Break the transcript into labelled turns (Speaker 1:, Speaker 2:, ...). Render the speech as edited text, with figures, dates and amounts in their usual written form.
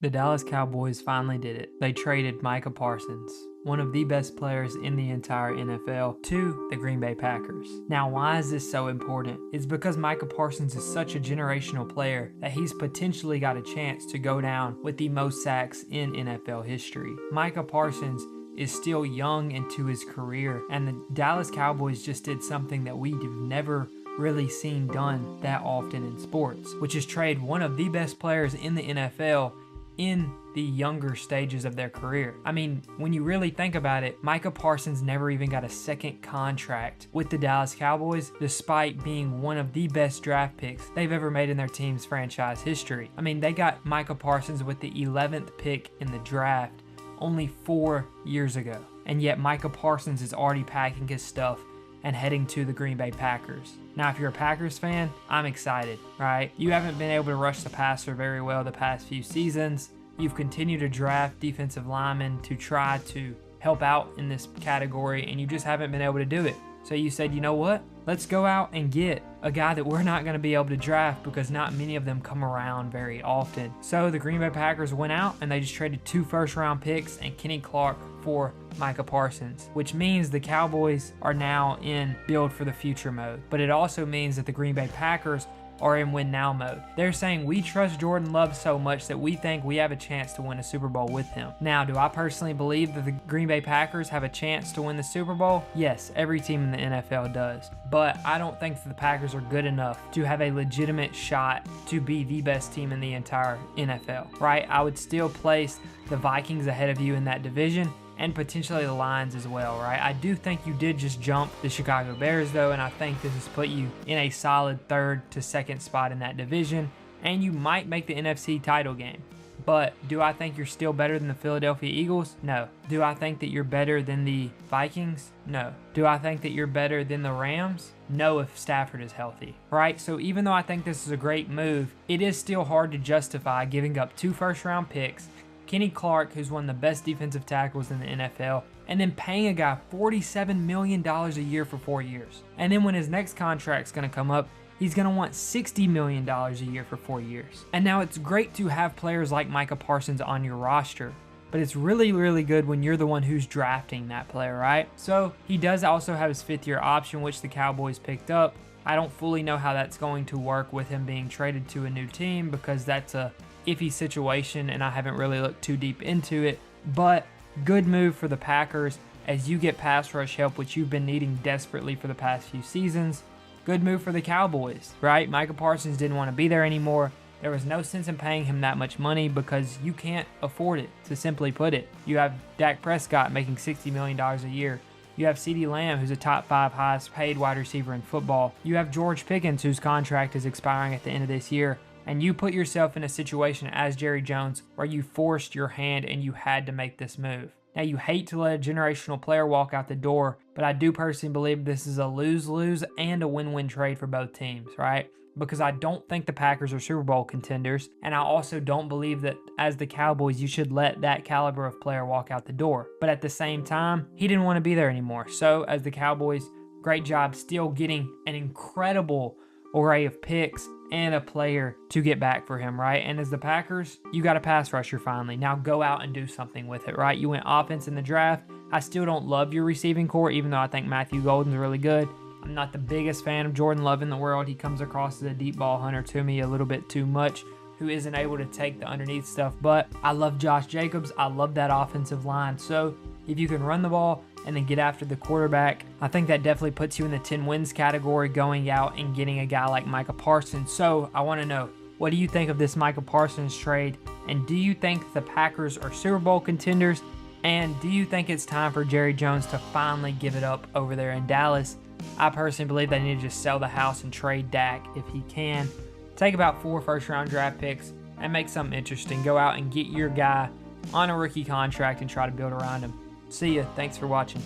Speaker 1: The Dallas Cowboys finally did it. They traded Micah Parsons, one of the best players in the entire NFL, to the Green Bay Packers. Now, why is this so important? It's because Micah Parsons is such a generational player that he's potentially got a chance to go down with the most sacks in NFL history. Micah Parsons is still young into his career, and the Dallas Cowboys just did something that we have never really seen done that often in sports, which is trade one of the best players in the NFL in the younger stages of their career. I mean, when you really think about it, Micah Parsons never even got a second contract with the Dallas Cowboys, despite being one of the best draft picks they've ever made in their team's franchise history. I mean, they got Micah Parsons with the 11th pick in the draft only 4 years ago. And yet Micah Parsons is already packing his stuff and heading to the Green Bay Packers. Now, if you're a Packers fan, I'm excited, right? You haven't been able to rush the passer very well the past few seasons. You've continued to draft defensive linemen to try to help out in this category, and you just haven't been able to do it. So you said, you know what? Let's go out and get a guy that we're not going to be able to draft because not many of them come around very often. So the Green Bay Packers went out and they just traded 2 first-round picks and Kenny Clark for Micah Parsons, which means the Cowboys are now in build for the future mode. But it also means that the Green Bay Packers are in win now mode. They're saying we trust Jordan Love so much that we think we have a chance to win a Super Bowl with him. Now, do I personally believe that the Green Bay Packers have a chance to win the Super Bowl? Yes, every team in the NFL does. But I don't think that the Packers are good enough to have a legitimate shot to be the best team in the entire NFL, right? I would still place the Vikings ahead of you in that division, and potentially the Lions as well, right? I do think you did just jump the Chicago Bears, though, and I think this has put you in a solid 3rd to 2nd spot in that division, and you might make the NFC title game. But do I think you're still better than the Philadelphia Eagles? No. Do I think that you're better than the Vikings? No. Do I think that you're better than the Rams? No, if Stafford is healthy, right? So even though I think this is a great move, it is still hard to justify giving up 2 first-round picks, Kenny Clark, who's one of the best defensive tackles in the NFL, and then paying a guy $47 million a year for 4 years. And then when his next contract's going to come up, he's going to want $60 million a year for 4 years. And now it's great to have players like Micah Parsons on your roster, but it's really, really good when you're the one who's drafting that player, right? So he does also have his 5th-year option, which the Cowboys picked up. I don't fully know how that's going to work with him being traded to a new team because that's a iffy situation and I haven't really looked too deep into it, but good move for the Packers as you get pass rush help, which you've been needing desperately for the past few seasons. Good move for the Cowboys, right? Micah Parsons didn't want to be there anymore. There was no sense in paying him that much money because you can't afford it, to simply put it. You have Dak Prescott making $60 million a year. You have CeeDee Lamb, who's a top 5 highest paid wide receiver in football. You have George Pickens, whose contract is expiring at the end of this year. And you put yourself in a situation as Jerry Jones where you forced your hand and you had to make this move. Now, you hate to let a generational player walk out the door, but I do personally believe this is a lose-lose and a win-win trade for both teams, right? Because I don't think the Packers are Super Bowl contenders, and I also don't believe that as the Cowboys, you should let that caliber of player walk out the door. But at the same time, he didn't want to be there anymore. So as the Cowboys, great job still getting an incredible array of picks and a player to get back for him, right? And as the Packers, you got a pass rusher finally. Now go out and do something with it, right? You went offense in the draft. I still don't love your receiving core, even though I think Matthew Golden's really good. I'm not the biggest fan of Jordan Love in the world. He comes across as a deep ball hunter to me a little bit too much, who isn't able to take the underneath stuff. But I love Josh Jacobs. I love that offensive line. So if you can run the ball and then get after the quarterback, I think that definitely puts you in the 10 wins category going out and getting a guy like Micah Parsons. So I want to know, what do you think of this Micah Parsons trade? And do you think the Packers are Super Bowl contenders? And do you think it's time for Jerry Jones to finally give it up over there in Dallas? I personally believe they need to just sell the house and trade Dak if he can. Take about 4 first-round draft picks and make something interesting. Go out and get your guy on a rookie contract and try to build around him. See ya. Thanks for watching.